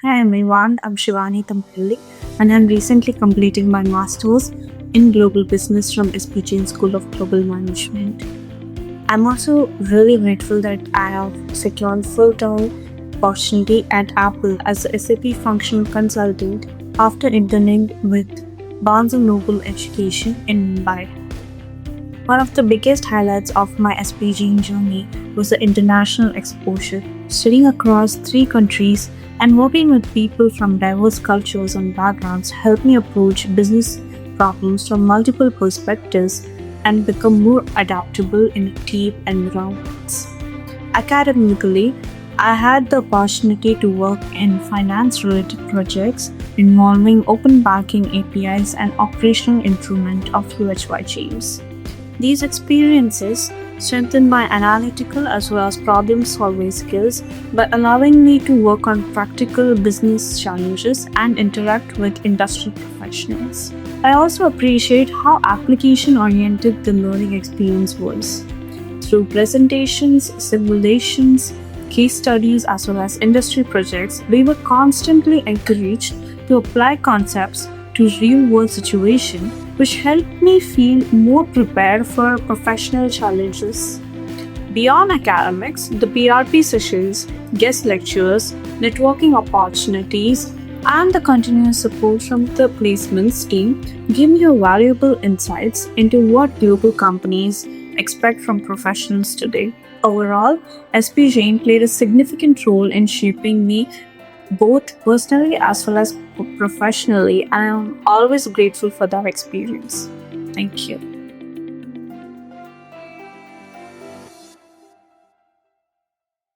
Hi everyone, I'm Shivani Tambralli and I'm recently completing my master's in global business from SPG School of Global Management. I'm also really grateful that I have secured full-time opportunity at Apple as a SAP Functional Consultant after interning with Barnes& Noble Education in Mumbai. One of the biggest highlights of my SPG journey was the international exposure. Studying across 3 countries and working with people from diverse cultures and backgrounds helped me approach business problems from multiple perspectives and become more adaptable in team environments. Academically, I had the opportunity to work in finance related projects involving open banking APIs and operational improvement of UHY chains. These experiences strengthened my analytical as well as problem solving skills by allowing me to work on practical business challenges and interact with industry professionals. I also appreciate how application oriented the learning experience was. Through presentations, simulations, case studies, as well as industry projects, we were constantly encouraged to apply concepts to real world situations, which helped me feel more prepared for professional challenges. Beyond academics, the PRP sessions, guest lectures, networking opportunities, and the continuous support from the placements team give me valuable insights into what global companies expect from professionals today. Overall, SP Jain played a significant role in shaping me both personally as well as professionally, and I'm always grateful for that experience. Thank you.